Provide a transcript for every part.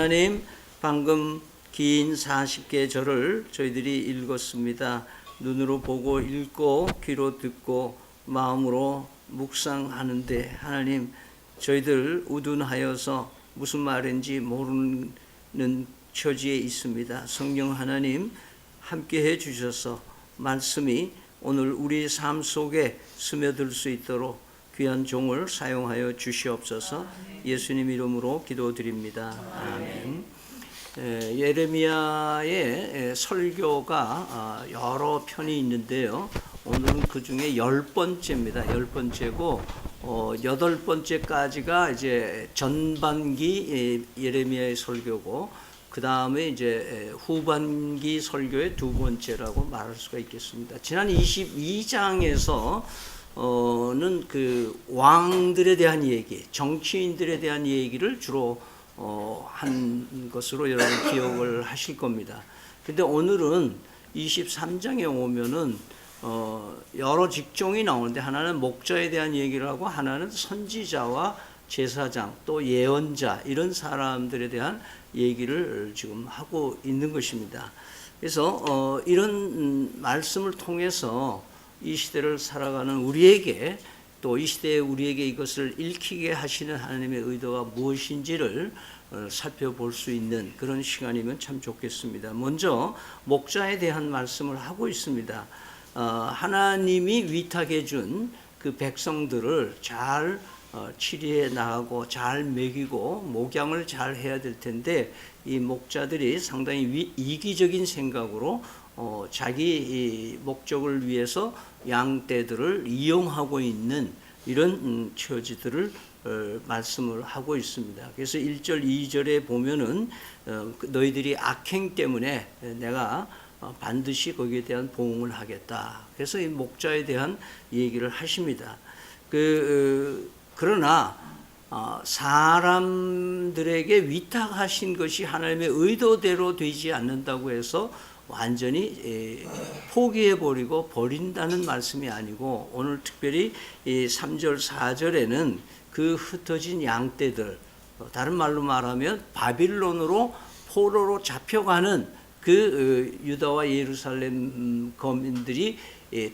하나님, 방금 긴 40개 절을 저희들이 읽었습니다. 눈으로 보고 읽고 귀로 듣고 마음으로 묵상하는데 하나님, 저희들 우둔하여서 무슨 말인지 모르는 처지에 있습니다. 성령 하나님 함께 해 주셔서 말씀이 오늘 우리 삶 속에 스며들 수 있도록 귀한 종을 사용하여 주시옵소서. 예수님 이름으로 기도드립니다. 아멘. 예레미야의 설교가 여러 편이 있는데요. 오늘은 그 중에 10번째입니다. 10번째고 8번째까지가 이제 전반기 예레미야의 설교고, 그 다음에 이제 후반기 설교의 두 번째라고 말할 수가 있겠습니다. 지난 22장에서 는 그 왕들에 대한 얘기, 정치인들에 대한 얘기를 주로 한 것으로 여러분 기억을 하실 겁니다. 근데 오늘은 23장에 오면은 여러 직종이 나오는데, 하나는 목자에 대한 얘기를 하고, 하나는 선지자와 제사장 또 예언자, 이런 사람들에 대한 얘기를 지금 하고 있는 것입니다. 그래서 이런 말씀을 통해서 이 시대를 살아가는 우리에게, 또 이 시대에 우리에게 이것을 읽히게 하시는 하나님의 의도가 무엇인지를 살펴볼 수 있는 그런 시간이면 참 좋겠습니다. 먼저 목자에 대한 말씀을 하고 있습니다. 하나님이 위탁해 준 그 백성들을 잘 치리해 나가고 잘 먹이고 목양을 잘 해야 될 텐데, 이 목자들이 상당히 이기적인 생각으로 자기 목적을 위해서 양떼들을 이용하고 있는 이런 처지들을 말씀을 하고 있습니다. 그래서 1절 2절에 보면은 너희들이 악행 때문에 내가 반드시 거기에 대한 보응을 하겠다. 그래서 이 목자에 대한 얘기를 하십니다. 그러나 사람들에게 위탁하신 것이 하나님의 의도대로 되지 않는다고 해서 완전히 포기해버리고 버린다는 말씀이 아니고, 오늘 특별히 3절 4절에는 그 흩어진 양떼들, 다른 말로 말하면 바빌론으로 포로로 잡혀가는 그 유다와 예루살렘 거민들이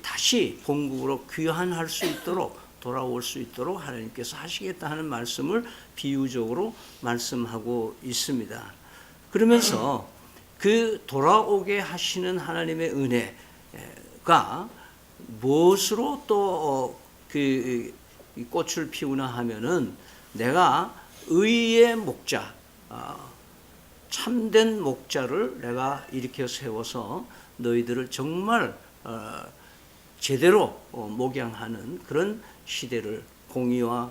다시 본국으로 귀환할 수 있도록, 돌아올 수 있도록 하나님께서 하시겠다 하는 말씀을 비유적으로 말씀하고 있습니다. 그러면서 그 돌아오게 하시는 하나님의 은혜가 무엇으로 또 그 꽃을 피우나 하면은, 내가 의의 목자, 참된 목자를 내가 일으켜 세워서 너희들을 정말 제대로 목양하는 그런 시대를, 공의와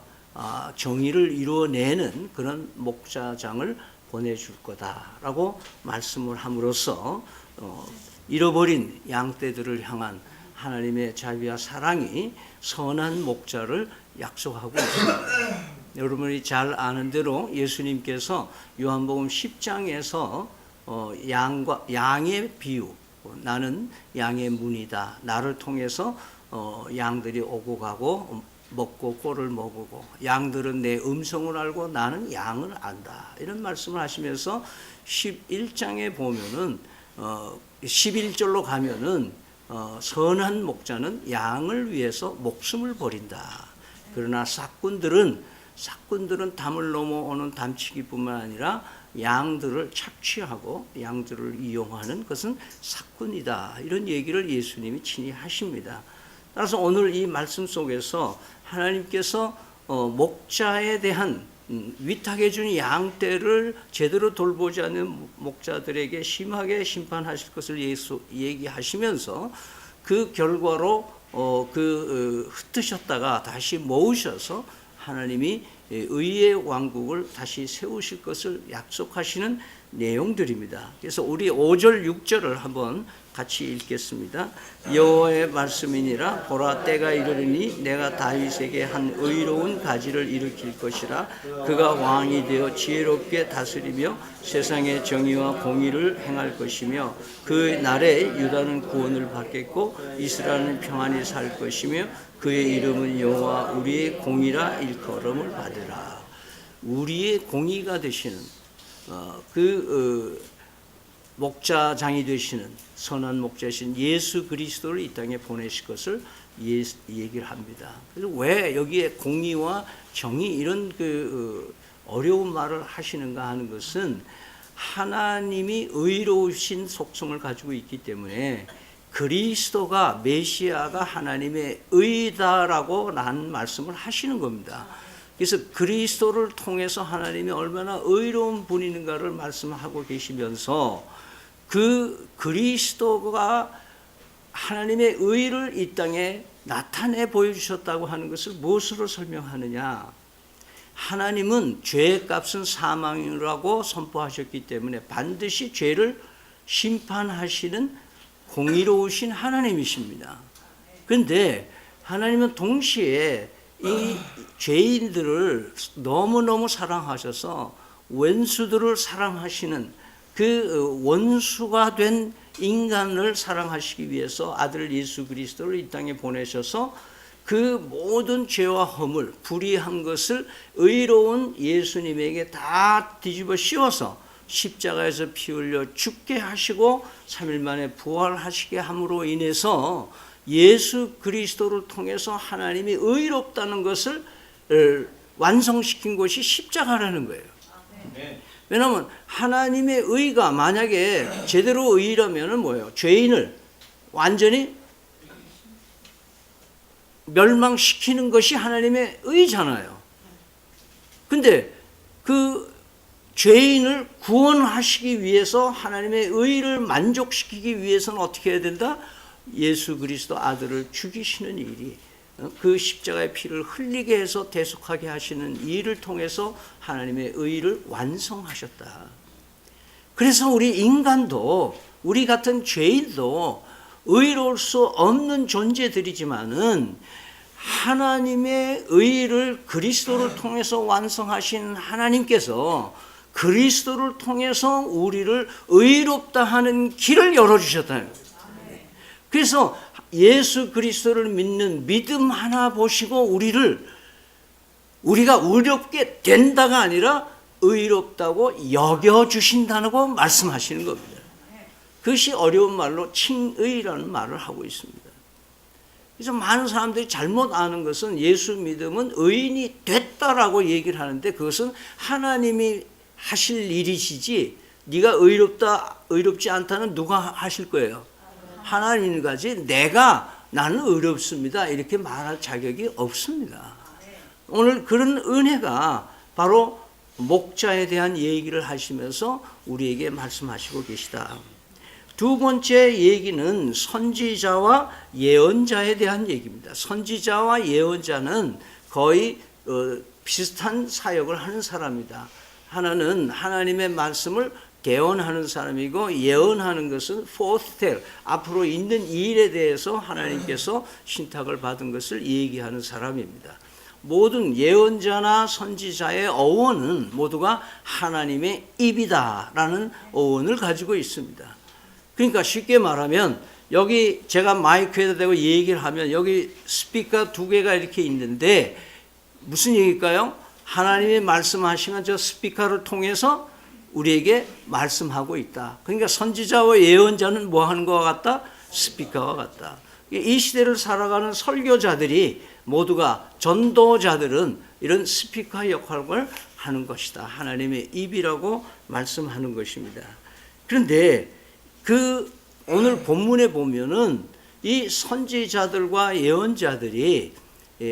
정의를 이루어내는 그런 목자장을 보내줄 거다라고 말씀을 함으로써 잃어버린 양떼들을 향한 하나님의 자비와 사랑이 선한 목자를 약속하고 있습니다. 여러분이 잘 아는 대로 예수님께서 요한복음 10장에서 양의 비유, 나는 양의 문이다, 나를 통해서 양들이 오고 가고 먹고 꼴을 먹고, 양들은 내 음성을 알고 나는 양을 안다, 이런 말씀을 하시면서 11장에 보면은 11절로 가면은 선한 목자는 양을 위해서 목숨을 버린다. 그러나 삭군들은 담을 넘어오는 담치기뿐만 아니라 양들을 착취하고 양들을 이용하는 것은 삭군이다, 이런 얘기를 예수님이 친히 하십니다. 따라서 오늘 이 말씀 속에서 하나님께서 목자에 대한 위탁해 준 양떼를 제대로 돌보지 않는 목자들에게 심하게 심판하실 것을 얘기하시면서, 그 결과로 흩으셨다가 다시 모으셔서 하나님이 의의 왕국을 다시 세우실 것을 약속하시는 내용들입니다. 그래서 우리 5절 6절을 한번 같이 읽겠습니다. 여호와의 말씀이니라. 보라, 때가 이르리니 내가 다윗에게 한 의로운 가지를 일으킬 것이라. 그가 왕이 되어 지혜롭게 다스리며 세상의 정의와 공의를 행할 것이며, 그 날에 유다는 구원을 받겠고 이스라엘은 평안히 살 것이며, 그의 이름은 여호와 우리의 공의라 일컬음을 받으라. 우리의 공의가 되시는 목자장이 되시는 선한 목자신 예수 그리스도를 이 땅에 보내실 것을 얘기를 합니다. 그래서 왜 여기에 공의와 정의 이런 어려운 말을 하시는가 하는 것은 하나님이 의로우신 속성을 가지고 있기 때문에 그리스도가 메시아가 하나님의 의다라고 난 말씀을 하시는 겁니다. 그래서 그리스도를 통해서 하나님이 얼마나 의로운 분이는가를 말씀하고 계시면서 그 그리스도가 하나님의 의를 이 땅에 나타내 보여주셨다고 하는 것을 무엇으로 설명하느냐? 하나님은 죄의 값은 사망이라고 선포하셨기 때문에 반드시 죄를 심판하시는 공의로우신 하나님이십니다. 그런데 하나님은 동시에 이 죄인들을 너무너무 사랑하셔서 원수들을 사랑하시는 그 원수가 된 인간을 사랑하시기 위해서 아들 예수 그리스도를 이 땅에 보내셔서 그 모든 죄와 허물, 불의한 것을 의로운 예수님에게 다 뒤집어 씌워서 십자가에서 피 흘려 죽게 하시고 3일 만에 부활하시게 함으로 인해서 예수 그리스도를 통해서 하나님이 의롭다는 것을 완성시킨 것이 십자가라는 거예요. 왜냐하면 하나님의 의가 만약에 제대로 의라면 뭐예요? 죄인을 완전히 멸망시키는 것이 하나님의 의잖아요. 근데 그 죄인을 구원하시기 위해서 하나님의 의를 만족시키기 위해서는 어떻게 해야 된다? 예수 그리스도 아들을 죽이시는 일이 그 십자가의 피를 흘리게 해서 대속하게 하시는 일을 통해서 하나님의 의를 완성하셨다. 그래서 우리 인간도 우리 같은 죄인도 의로울 수 없는 존재들이지만은 하나님의 의를 그리스도를 통해서 완성하신 하나님께서 그리스도를 통해서 우리를 의롭다 하는 길을 열어주셨다는 거예요. 그래서 예수 그리스도를 믿는 믿음 하나 보시고 우리가 의롭게 된다가 아니라 의롭다고 여겨주신다고 말씀하시는 겁니다. 그것이 어려운 말로 칭의라는 말을 하고 있습니다. 그래서 많은 사람들이 잘못 아는 것은 예수 믿음은 의인이 됐다라고 얘기를 하는데 그것은 하나님이 하실 일이시지 네가 의롭지 않다는 누가 하실 거예요? 하나님이 가지 나는 의롭습니다 이렇게 말할 자격이 없습니다. 오늘 그런 은혜가 바로 목자에 대한 얘기를 하시면서 우리에게 말씀하시고 계시다. 두 번째 얘기는 선지자와 예언자에 대한 얘기입니다. 선지자와 예언자는 거의 비슷한 사역을 하는 사람이다. 하나는 하나님의 말씀을 대언하는 사람이고 예언하는 것은 forthtell, 앞으로 있는 일에 대해서 하나님께서 신탁을 받은 것을 얘기하는 사람입니다. 모든 예언자나 선지자의 어원은 모두가 하나님의 입이다라는 어원을 가지고 있습니다. 그러니까 쉽게 말하면 여기 제가 마이크에다 대고 얘기를 하면 여기 스피커 2개가 이렇게 있는데 무슨 얘기일까요? 하나님이 말씀하시면 저 스피커를 통해서 우리에게 말씀하고 있다. 그러니까 선지자와 예언자는 뭐 하는 것과 같다? 스피커와 같다. 이 시대를 살아가는 설교자들이 모두가 전도자들은 이런 스피커 역할을 하는 것이다. 하나님의 입이라고 말씀하는 것입니다. 그런데 오늘 본문에 보면은 이 선지자들과 예언자들이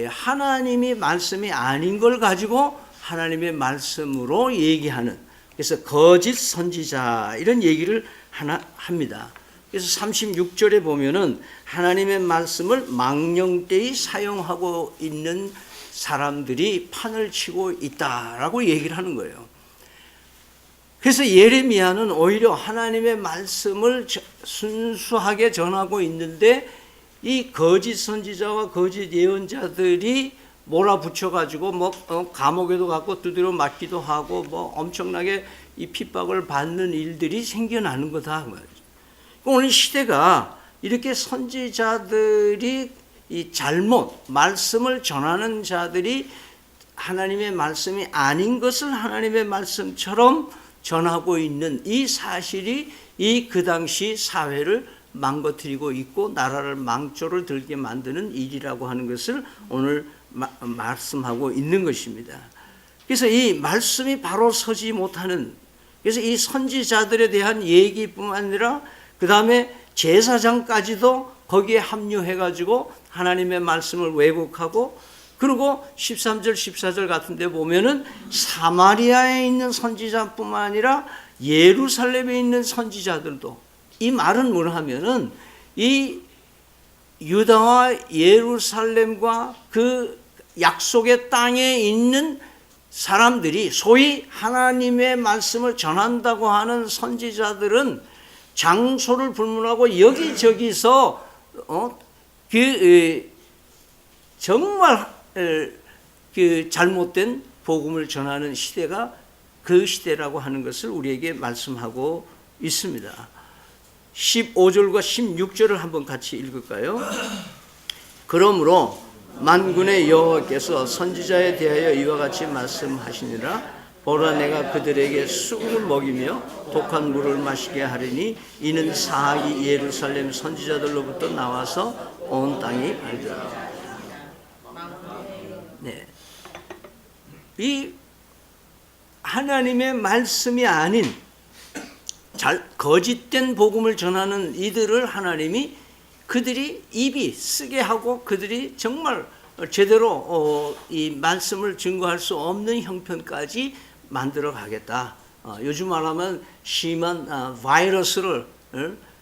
하나님이 말씀이 아닌 걸 가지고 하나님의 말씀으로 얘기하는 그래서 거짓 선지자 이런 얘기를 하나 합니다. 그래서 36절에 보면은 하나님의 말씀을 망령되이 사용하고 있는 사람들이 판을 치고 있다라고 얘기를 하는 거예요. 그래서 예레미야는 오히려 하나님의 말씀을 순수하게 전하고 있는데 이 거짓 선지자와 거짓 예언자들이 몰아붙여가지고 감옥에도 갖고 두드려 맞기도 하고 엄청나게 이 핍박을 받는 일들이 생겨나는 거다. 오늘 시대가 이렇게 선지자들이 이 말씀을 전하는 자들이 하나님의 말씀이 아닌 것을 하나님의 말씀처럼 전하고 있는 이 사실이 이 그 당시 사회를 망가뜨리고 있고 나라를 망조를 들게 만드는 일이라고 하는 것을 오늘 말씀하고 있는 것입니다. 그래서 이 말씀이 바로 서지 못하는, 그래서 이 선지자들에 대한 얘기뿐만 아니라 그 다음에 제사장까지도 거기에 합류해가지고 하나님의 말씀을 왜곡하고, 그리고 13절 14절 같은 데 보면은 사마리아에 있는 선지자뿐만 아니라 예루살렘에 있는 선지자들도, 이 말은 뭘 하면은 이 유다와 예루살렘과 그 약속의 땅에 있는 사람들이 소위 하나님의 말씀을 전한다고 하는 선지자들은 장소를 불문하고 여기저기서 정말 그 잘못된 복음을 전하는 시대가 그 시대라고 하는 것을 우리에게 말씀하고 있습니다. 15절과 16절을 한번 같이 읽을까요? 그러므로 만군의 여호와께서 선지자에 대하여 이와 같이 말씀하시니라. 보라, 내가 그들에게 쑥을 먹이며 독한 물을 마시게 하리니 이는 사악이 예루살렘 선지자들로부터 나와서 온 땅이 알리라. 네, 이 하나님의 말씀이 아닌 거짓된 복음을 전하는 이들을 하나님이 그들이 입이 쓰게 하고 그들이 정말 제대로 이 말씀을 증거할 수 없는 형편까지 만들어 가겠다. 요즘 말하면 심한 바이러스를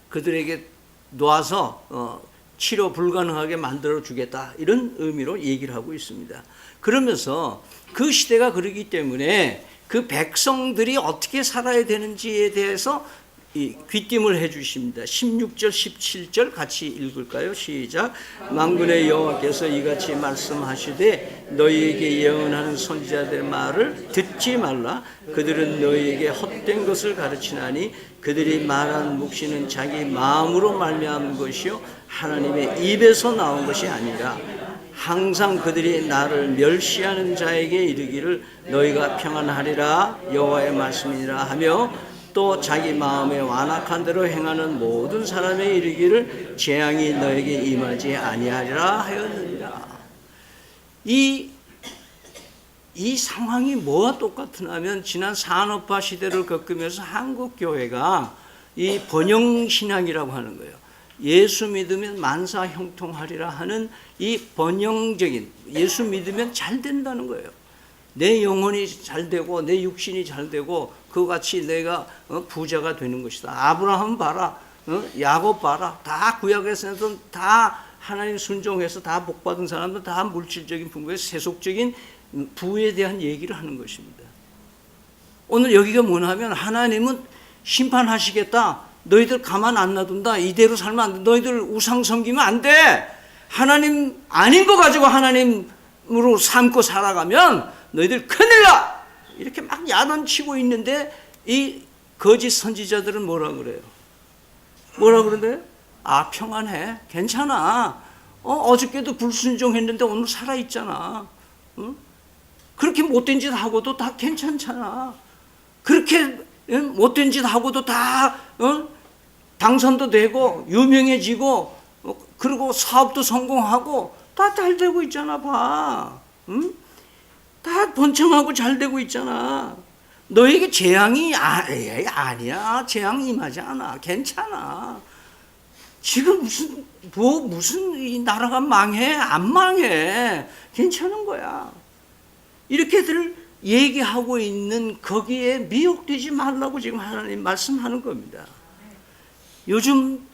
그들에게 놓아서 치료 불가능하게 만들어 주겠다, 이런 의미로 얘기를 하고 있습니다. 그러면서 그 시대가 그러기 때문에 그 백성들이 어떻게 살아야 되는지에 대해서 귀띔을 해 주십니다. 16절 17절 같이 읽을까요? 시작. 만군의 여호와께서 이같이 말씀하시되 너희에게 예언하는 선지자들의 말을 듣지 말라. 그들은 너희에게 헛된 것을 가르치나니 그들이 말한 묵시는 자기 마음으로 말미암은 것이요 하나님의 입에서 나온 것이 아니라 항상 그들이 나를 멸시하는 자에게 이르기를 너희가 평안하리라 여호와의 말씀이라 하며 또 자기 마음에 완악한 대로 행하는 모든 사람의 이르기를 재앙이 너에게 임하지 아니하리라 하였느니라. 이 상황이 뭐와 똑같으냐면 지난 산업화 시대를 겪으면서 한국 교회가 이 번영신앙이라고 하는 거예요. 예수 믿으면 만사 형통하리라 하는 이 번영적인, 예수 믿으면 잘 된다는 거예요. 내 영혼이 잘 되고 내 육신이 잘 되고 그같이 내가 부자가 되는 것이다. 아브라함 봐라, 야곱 봐라, 다 구약에서는 다 하나님 순종해서 다 복받은 사람들 다 물질적인 풍부에 세속적인 부에 대한 얘기를 하는 것입니다. 오늘 여기가 뭐냐면 하나님은 심판하시겠다. 너희들 가만 안 놔둔다. 이대로 살면 안 돼. 너희들 우상 섬기면 안 돼. 하나님 아닌 거 가지고 하나님으로 삼고 살아가면 너희들 큰일 나. 이렇게 막 야단치고 있는데 이 거짓 선지자들은 뭐라 그래요? 뭐라 그러는데? 아, 평안해. 괜찮아. 어저께도 불순종했는데 오늘 살아있잖아. 그렇게 못된 짓 하고도 다 괜찮잖아. 그렇게 못된 짓 하고도 다 당선도 되고 유명해지고 그리고 사업도 성공하고 다 잘 되고 있잖아. 봐. 다 번창하고 잘 되고 있잖아. 너에게 재앙이 아니야. 재앙 임하지 않아. 괜찮아. 지금 무슨 이 나라가 망해? 안 망해. 괜찮은 거야. 이렇게들 얘기하고 있는 거기에 미혹되지 말라고 지금 하나님 말씀하는 겁니다. 요즘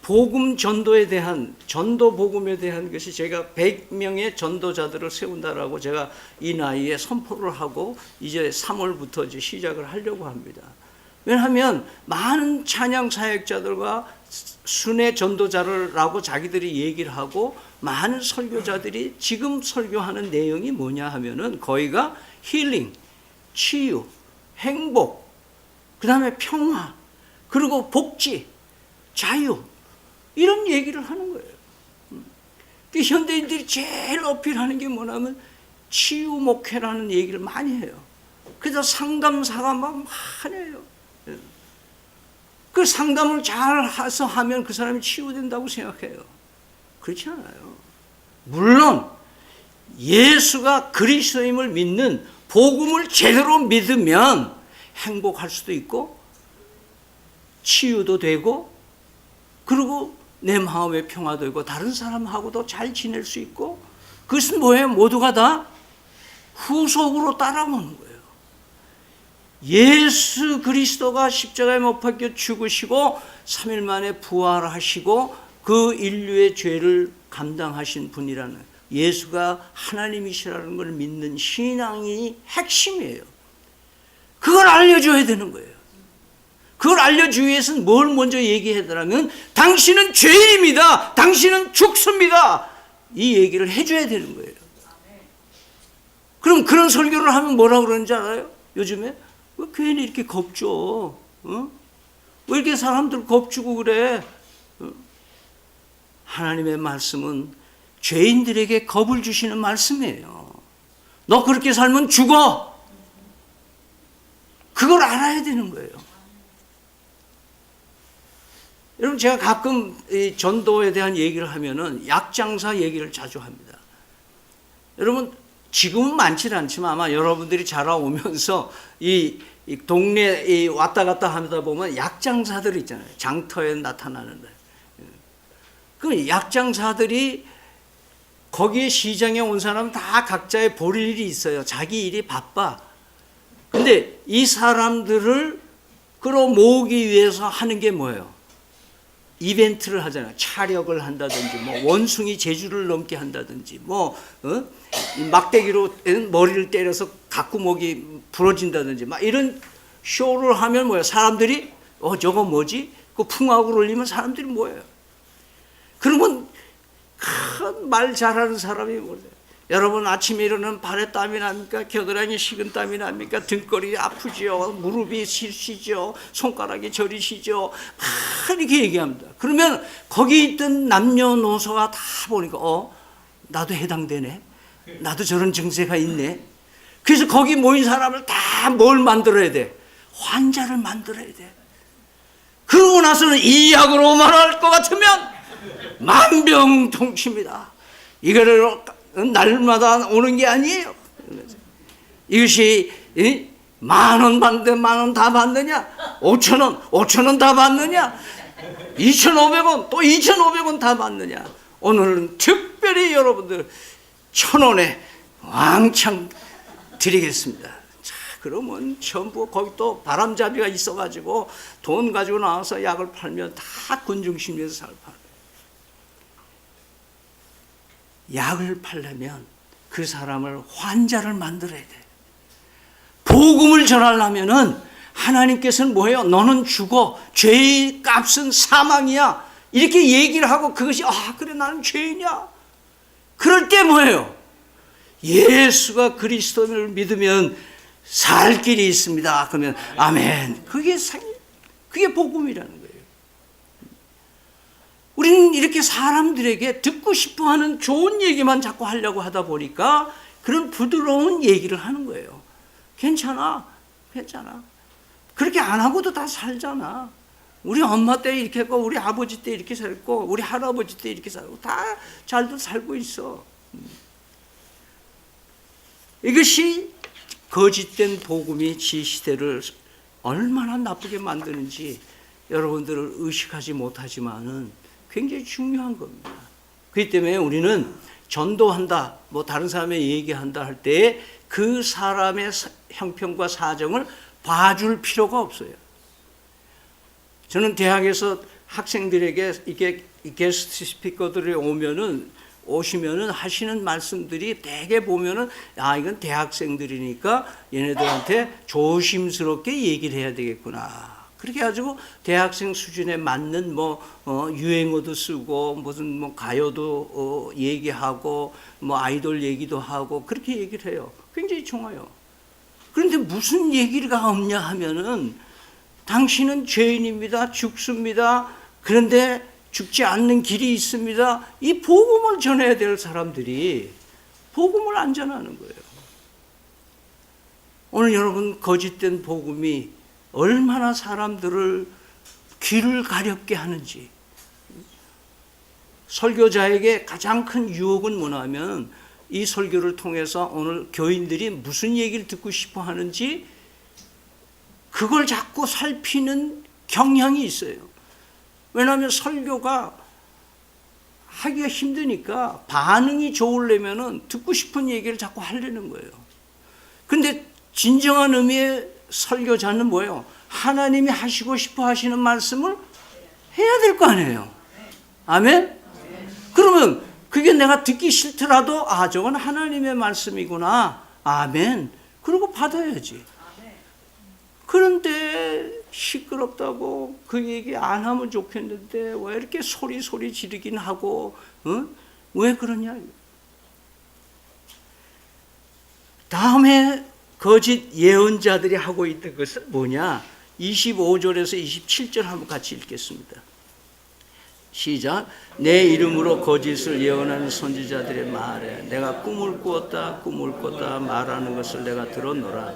복음 전도에 대한, 전도 복음에 대한 것이 제가 100명의 전도자들을 세운다라고 제가 이 나이에 선포를 하고 이제 3월부터 이제 시작을 하려고 합니다. 왜냐하면 많은 찬양 사역자들과 순회 전도자라고 자기들이 얘기를 하고 많은 설교자들이 지금 설교하는 내용이 뭐냐 하면은 거의가 힐링, 치유, 행복, 그 다음에 평화, 그리고 복지, 자유, 이런 얘기를 하는 거예요. 현대인들이 제일 어필하는 게 뭐냐면 치유 목회라는 얘기를 많이 해요. 그래서 상담사가 막 많아요. 그 상담을 잘 해서 하면 그 사람이 치유된다고 생각해요. 그렇지 않아요. 물론 예수가 그리스도임을 믿는 복음을 제대로 믿으면 행복할 수도 있고 치유도 되고 그리고 내 마음의 평화도 있고 다른 사람하고도 잘 지낼 수 있고 그것은 뭐예요? 모두가 다 후속으로 따라오는 거예요. 예수 그리스도가 십자가에 못 박혀 죽으시고 3일 만에 부활하시고 그 인류의 죄를 감당하신 분이라는 예수가 하나님이시라는 걸 믿는 신앙이 핵심이에요. 그걸 알려줘야 되는 거예요. 그걸 알려주기 위해서는 뭘 먼저 얘기해야 되냐면 당신은 죄인입니다. 당신은 죽습니다. 이 얘기를 해줘야 되는 거예요. 그럼 그런 설교를 하면 뭐라고 그러는지 알아요? 요즘에 왜 괜히 이렇게 겁줘? 어? 왜 이렇게 사람들 겁주고 그래? 하나님의 말씀은 죄인들에게 겁을 주시는 말씀이에요. 너 그렇게 살면 죽어. 그걸 알아야 되는 거예요. 여러분 제가 가끔 이 전도에 대한 얘기를 하면은 약장사 얘기를 자주 합니다. 여러분 지금은 많지 않지만 아마 여러분들이 자라오면서 이 동네 왔다 갔다 하다 보면 약장사들 있잖아요. 장터에 나타나는. 그 약장사들이 거기에 시장에 온 사람은 다 각자의 볼 일이 있어요. 자기 일이 바빠. 근데 이 사람들을 끌어모으기 위해서 하는 게 뭐예요? 이벤트를 하잖아요. 차력을 한다든지, 뭐 원숭이 제주를 넘게 한다든지, 뭐 막대기로 머리를 때려서 가꾸목이 부러진다든지, 막 이런 쇼를 하면 뭐예요? 사람들이 저거 뭐지? 그 풍악을 올리면 사람들이 뭐예요? 그러면 큰 말 잘하는 사람이 뭐예요? 여러분 아침에 일어나면 발에 땀이 납니까? 겨드랑이 식은 땀이 납니까? 등골이 아프죠? 무릎이 시리죠? 손가락이 저리시죠? 막 이렇게 얘기합니다. 그러면 거기 있던 남녀노소가 다 보니까 나도 해당되네. 나도 저런 증세가 있네. 그래서 거기 모인 사람을 다 뭘 만들어야 돼? 환자를 만들어야 돼. 그러고 나서는 이 약으로 말할 것 같으면 만병통치입니다. 이거를 날마다 오는 게 아니에요. 이것이 10,000원 받는데 10,000원 다 받느냐? 5,000원, 5,000원 다 받느냐? 2,500원, 또 2,500원 다 받느냐? 오늘은 특별히 여러분들 1,000원에 왕창 드리겠습니다. 자, 그러면 전부 거기 또 바람잡이가 있어가지고 돈 가지고 나와서 약을 팔면 다 군중심리에서 살 팔아요. 약을 팔려면 그 사람을 환자를 만들어야 돼. 복음을 전하려면은 하나님께서는 뭐예요? 너는 죽어. 죄의 값은 사망이야. 이렇게 얘기를 하고 그것이 그래 나는 죄인이야. 그럴 때 뭐예요? 예수가 그리스도를 믿으면 살 길이 있습니다. 그러면 아멘. 그게 복음이라는 거예요. 우리는 이렇게 사람들에게 듣고 싶어하는 좋은 얘기만 자꾸 하려고 하다 보니까 그런 부드러운 얘기를 하는 거예요. 괜찮아. 그렇게 안 하고도 다 살잖아. 우리 엄마 때 이렇게 했고 우리 아버지 때 이렇게 살고 우리 할아버지 때 이렇게 살고 다 잘도 살고 있어. 이것이 거짓된 복음이 시대를 얼마나 나쁘게 만드는지 여러분들을 의식하지 못하지만은 굉장히 중요한 겁니다. 그렇기 때문에 우리는 전도한다, 뭐 다른 사람의 얘기한다 할 때 그 사람의 형편과 사정을 봐줄 필요가 없어요. 저는 대학에서 학생들에게 이렇게 게스트 스피커들이 오시면은 하시는 말씀들이 대개 보면은 이건 대학생들이니까 얘네들한테 조심스럽게 얘기를 해야 되겠구나. 그렇게 해가지고 대학생 수준에 맞는 유행어도 쓰고 무슨 가요도 얘기하고 아이돌 얘기도 하고 그렇게 얘기를 해요. 굉장히 좋아요. 그런데 무슨 얘기가 없냐 하면은 당신은 죄인입니다. 죽습니다. 그런데 죽지 않는 길이 있습니다. 이 복음을 전해야 될 사람들이 복음을 안 전하는 거예요. 오늘 여러분 거짓된 복음이 얼마나 사람들을 귀를 가렵게 하는지. 설교자에게 가장 큰 유혹은 뭐냐면 이 설교를 통해서 오늘 교인들이 무슨 얘기를 듣고 싶어 하는지 그걸 자꾸 살피는 경향이 있어요. 왜냐하면 설교가 하기가 힘드니까 반응이 좋으려면 듣고 싶은 얘기를 자꾸 하려는 거예요. 근데 진정한 의미의 설교자는 뭐예요? 하나님이 하시고 싶어 하시는 말씀을 해야 될 거 아니에요. 아멘? 그러면 그게 내가 듣기 싫더라도 저건 하나님의 말씀이구나. 아멘. 그러고 받아야지. 그런데 시끄럽다고 그 얘기 안 하면 좋겠는데 왜 이렇게 소리 지르긴 하고 왜 그러냐. 다음에 거짓 예언자들이 하고 있던 것은 뭐냐. 25절에서 27절 한번 같이 읽겠습니다. 시작. 내 이름으로 거짓을 예언하는 선지자들의 말에 내가 꿈을 꾸었다 말하는 것을 내가 들었노라.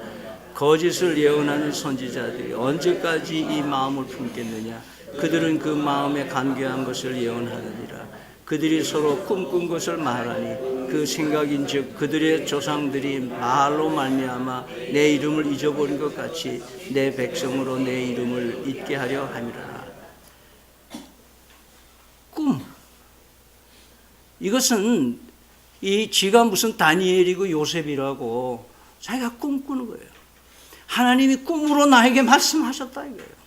거짓을 예언하는 선지자들이 언제까지 이 마음을 품겠느냐. 그들은 그 마음에 간교한 것을 예언하느니라. 그들이 서로 꿈꾼 것을 말하니 그 생각인즉 그들의 조상들이 말로 말미암아 내 이름을 잊어버린 것 같이 내 백성으로 내 이름을 잊게 하려 함이라. 꿈. 이것은 지가 무슨 다니엘이고 요셉이라고 자기가 꿈꾸는 거예요. 하나님이 꿈으로 나에게 말씀하셨다 이거예요.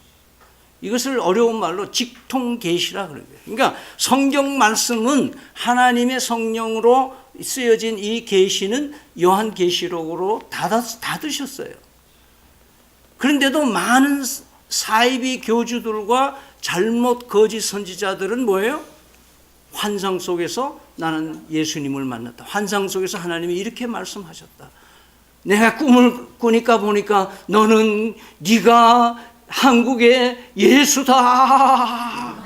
이것을 어려운 말로 직통계시라 그래요. 그러니까 성경 말씀은 하나님의 성령으로 쓰여진 이 계시는 요한계시록으로 닫으셨어요. 그런데도 많은 사이비 교주들과 잘못 거짓 선지자들은 뭐예요? 환상 속에서 나는 예수님을 만났다. 환상 속에서 하나님이 이렇게 말씀하셨다. 내가 꿈을 꾸니까 보니까 너는 네가 한국의 예수다.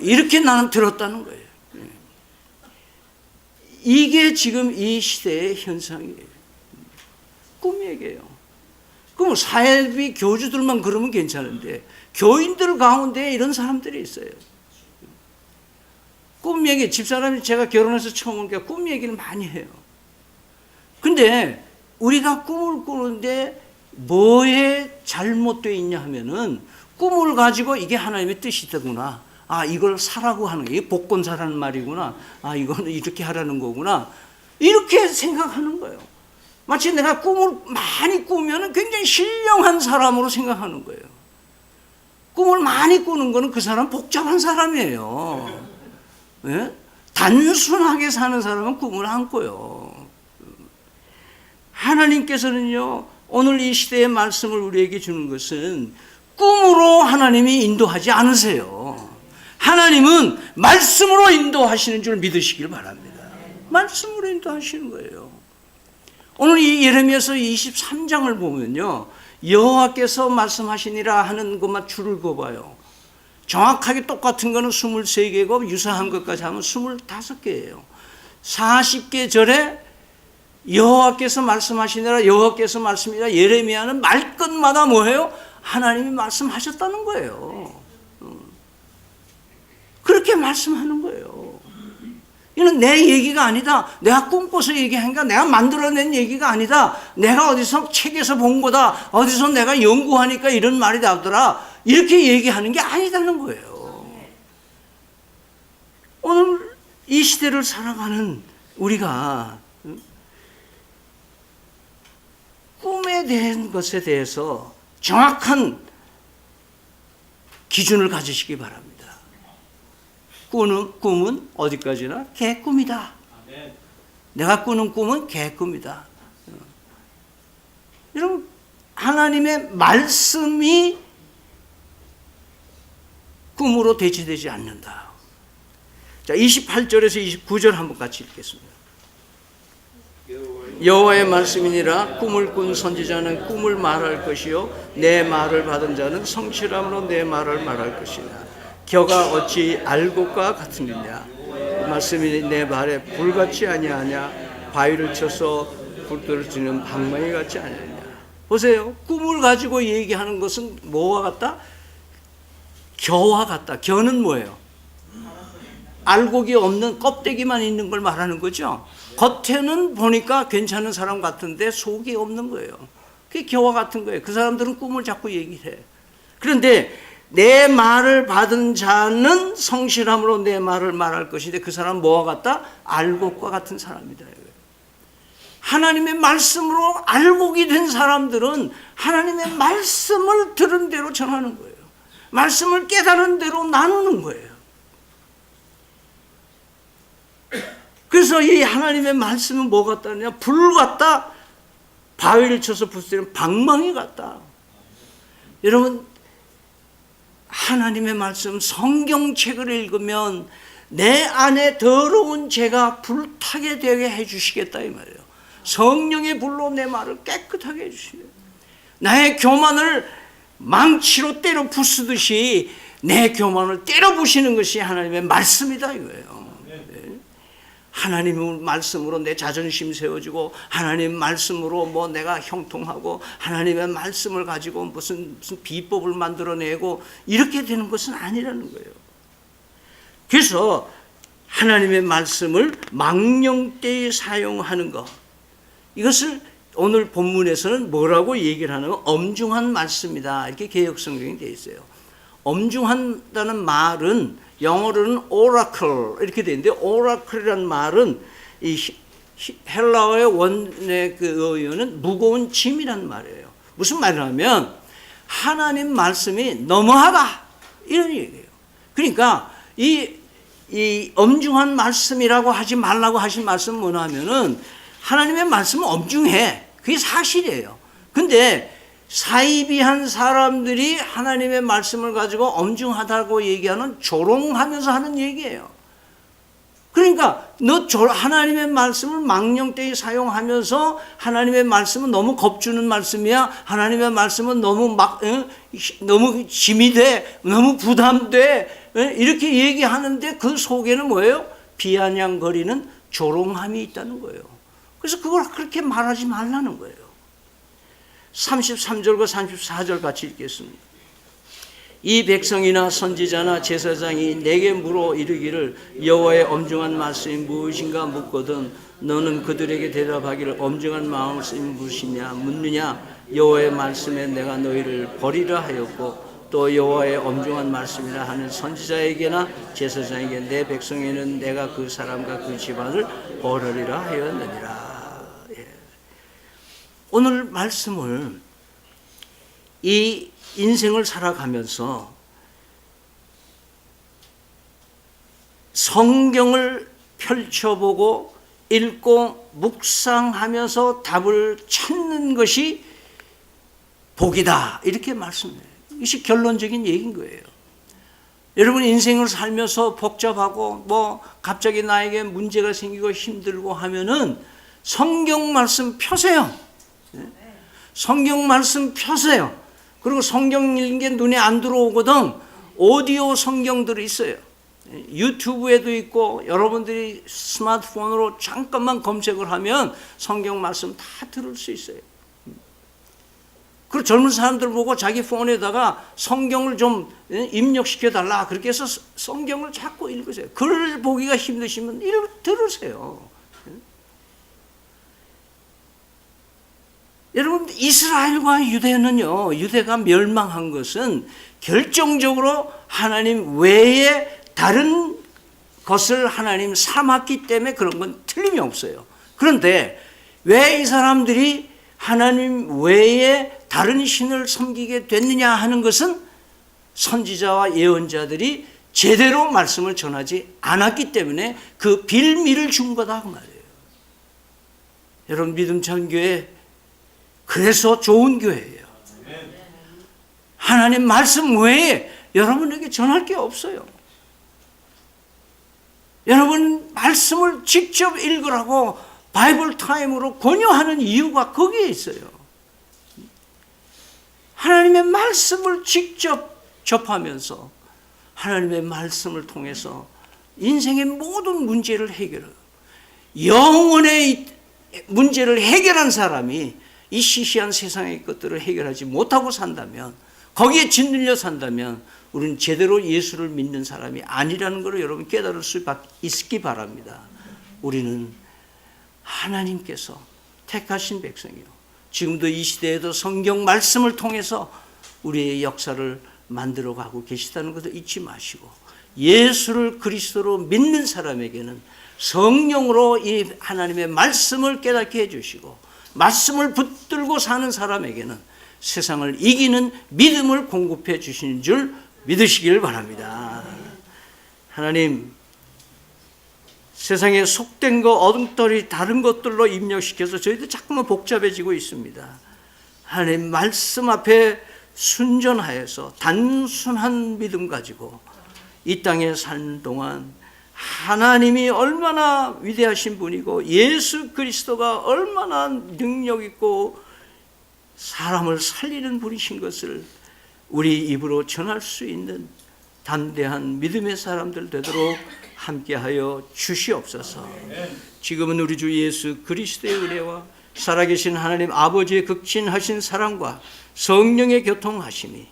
이렇게 나는 들었다는 거예요. 이게 지금 이 시대의 현상이에요. 꿈 얘기예요. 그럼 사회비 교주들만 그러면 괜찮은데 교인들 가운데 이런 사람들이 있어요. 꿈 얘기, 집사람이 제가 결혼해서 처음 오니까 꿈 얘기를 많이 해요. 근데 우리가 꿈을 꾸는데 뭐에 잘못되어 있냐 하면은 꿈을 가지고 이게 하나님의 뜻이더구나. 이걸 사라고 하는 게 복권사라는 말이구나. 이거는 이렇게 하라는 거구나. 이렇게 생각하는 거예요. 마치 내가 꿈을 많이 꾸면 굉장히 신령한 사람으로 생각하는 거예요. 꿈을 많이 꾸는 거는 그 사람 복잡한 사람이에요. 네? 단순하게 사는 사람은 꿈을 안 꿔요. 하나님께서는요, 오늘 이 시대의 말씀을 우리에게 주는 것은 꿈으로 하나님이 인도하지 않으세요. 하나님은 말씀으로 인도하시는 줄 믿으시길 바랍니다. 말씀으로 인도하시는 거예요. 오늘 이 예레미야서 23장을 보면요, 여호와께서 말씀하시니라 하는 것만 줄을 그어봐요. 정확하게 똑같은 거는 23개고 유사한 것까지 하면 25개예요. 40개 절에 여호와께서 말씀하시니라, 여호와께서 말씀이라. 예레미야는 말끝마다 뭐예요? 하나님이 말씀하셨다는 거예요. 그렇게 말씀하는 거예요. 이건 내 얘기가 아니다. 내가 꿈꿔서 얘기하니까 내가 만들어낸 얘기가 아니다. 내가 어디서 책에서 본 거다. 어디서 내가 연구하니까 이런 말이 나오더라. 이렇게 얘기하는 게 아니다는 거예요. 오늘 이 시대를 살아가는 우리가 꿈에 대한 것에 대해서 정확한 기준을 가지시기 바랍니다. 꿈은 어디까지나 개꿈이다. 내가 꾸는 꿈은 개꿈이다. 여러분, 하나님의 말씀이 꿈으로 대체되지 않는다. 자, 28절에서 29절 한번 같이 읽겠습니다. 여호와의 말씀이니라. 꿈을 꾼 선지자는 꿈을 말할 것이요 내 말을 받은 자는 성실함으로 내 말을 말할 것이라. 겨가 어찌 알곡과 같으느냐. 말씀이 내 발에 불같이 아니하냐. 바위를 쳐서 불떨어지는 방망이 같지 않느냐. 보세요. 꿈을 가지고 얘기하는 것은 뭐와 같다? 겨와 같다. 겨는 뭐예요? 알곡이 없는 껍데기만 있는 걸 말하는 거죠. 겉에는 보니까 괜찮은 사람 같은데 속이 없는 거예요. 그게 겨와 같은 거예요. 그 사람들은 꿈을 자꾸 얘기해. 그런데 내 말을 받은 자는 성실함으로 내 말을 말할 것인데 그 사람은 뭐와 같다? 알곡과 같은 사람이다. 하나님의 말씀으로 알곡이 된 사람들은 하나님의 말씀을 들은 대로 전하는 거예요. 말씀을 깨달은 대로 나누는 거예요. 그래서 이 하나님의 말씀은 뭐 같다냐? 불 같다. 바위를 쳐서 부수는 방망이 같다. 여러분, 하나님의 말씀 성경책을 읽으면 내 안에 더러운 죄가 불타게 되게 해주시겠다 이 말이에요. 성령의 불로 내 말을 깨끗하게 해주시네요. 나의 교만을 망치로 때려 부수듯이 내 교만을 때려 부시는 것이 하나님의 말씀이다 이거예요. 하나님의 말씀으로 내 자존심 세워지고 하나님의 말씀으로 뭐 내가 형통하고 하나님의 말씀을 가지고 무슨 비법을 만들어내고 이렇게 되는 것은 아니라는 거예요. 그래서 하나님의 말씀을 망령되이 사용하는 것, 이것을 오늘 본문에서는 뭐라고 얘기를 하는 거? 엄중한 말씀이다. 이렇게 개역성경이 되어 있어요. 엄중한다는 말은 영어로는 오라클 이렇게 되어 있는데, 오라클이라는 말은 이 헬라어의 원의 그 어휘는 무거운 짐이라는 말이에요. 무슨 말이냐면 하나님 말씀이 너무하다 이런 얘기예요. 그러니까 이 엄중한 말씀이라고 하지 말라고 하신 말씀은 뭐냐면은 하나님의 말씀은 엄중해. 그게 사실이에요. 근데 사이비한 사람들이 하나님의 말씀을 가지고 엄중하다고 얘기하는 조롱하면서 하는 얘기예요. 그러니까 너 하나님의 말씀을 망령되이 사용하면서 하나님의 말씀은 너무 겁주는 말씀이야. 하나님의 말씀은 너무 너무 짐이 돼. 너무 부담돼. 이렇게 얘기하는데 그 속에는 뭐예요? 비아냥거리는 조롱함이 있다는 거예요. 그래서 그걸 그렇게 말하지 말라는 거예요. 33절과 34절 같이 읽겠습니다. 이 백성이나 선지자나 제사장이 내게 물어 이르기를 여호와의 엄중한 말씀이 무엇인가 묻거든 너는 그들에게 대답하기를 엄중한 말씀이 무엇이냐 묻느냐. 여호와의 말씀에 내가 너희를 버리라 하였고 또 여호와의 엄중한 말씀이라 하는 선지자에게나 제사장에게 내 백성에는 내가 그 사람과 그 집안을 벌하리라 하였느니라. 오늘 말씀을 이 인생을 살아가면서 성경을 펼쳐보고 읽고 묵상하면서 답을 찾는 것이 복이다 이렇게 말씀해요. 이것이 결론적인 얘기인 거예요. 여러분 인생을 살면서 복잡하고 뭐 갑자기 나에게 문제가 생기고 힘들고 하면은 성경 말씀 펴세요. 성경 말씀 펴세요. 그리고 성경 읽는 게 눈에 안 들어오거든 오디오 성경들이 있어요. 유튜브에도 있고 여러분들이 스마트폰으로 잠깐만 검색을 하면 성경 말씀 다 들을 수 있어요. 그리고 젊은 사람들 보고 자기 폰에다가 성경을 좀 입력시켜달라 그렇게 해서 성경을 자꾸 읽으세요. 글 보기가 힘드시면 들으세요. 여러분 이스라엘과 유대는요, 유대가 멸망한 것은 결정적으로 하나님 외에 다른 것을 하나님 삼았기 때문에 그런 건 틀림이 없어요. 그런데 왜 이 사람들이 하나님 외에 다른 신을 섬기게 됐느냐 하는 것은 선지자와 예언자들이 제대로 말씀을 전하지 않았기 때문에 그 빌미를 준 거다 그 말이에요. 여러분 믿음찬 교회 그래서 좋은 교회예요. 하나님 말씀 외에 여러분에게 전할 게 없어요. 여러분 말씀을 직접 읽으라고 바이블 타임으로 권유하는 이유가 거기에 있어요. 하나님의 말씀을 직접 접하면서 하나님의 말씀을 통해서 인생의 모든 문제를 해결해요. 영혼의 문제를 해결한 사람이 이 시시한 세상의 것들을 해결하지 못하고 산다면, 거기에 짓눌려 산다면 우리는 제대로 예수를 믿는 사람이 아니라는 것을 여러분 깨달을 수 있기 바랍니다. 우리는 하나님께서 택하신 백성이요, 지금도 이 시대에도 성경 말씀을 통해서 우리의 역사를 만들어가고 계시다는 것을 잊지 마시고, 예수를 그리스도로 믿는 사람에게는 성령으로 이 하나님의 말씀을 깨닫게 해주시고, 말씀을 붙들고 사는 사람에게는 세상을 이기는 믿음을 공급해 주시는 줄 믿으시길 바랍니다. 하나님, 세상에 속된 거, 어둠떨이 다른 것들로 입력시켜서 저희도 자꾸만 복잡해지고 있습니다. 하나님 말씀 앞에 순전하여서 단순한 믿음 가지고 이 땅에 사는 동안 하나님이 얼마나 위대하신 분이고 예수 그리스도가 얼마나 능력 있고 사람을 살리는 분이신 것을 우리 입으로 전할 수 있는 담대한 믿음의 사람들 되도록 함께하여 주시옵소서. 지금은 우리 주 예수 그리스도의 은혜와 살아계신 하나님 아버지의 극진하신 사랑과 성령의 교통하심이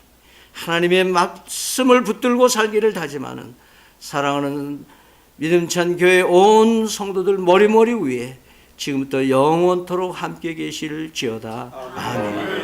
하나님의 말씀을 붙들고 살기를 다짐하는 사랑하는 믿음찬 교회 온 성도들 머리머리 위에 지금부터 영원토록 함께 계실지어다. 아멘.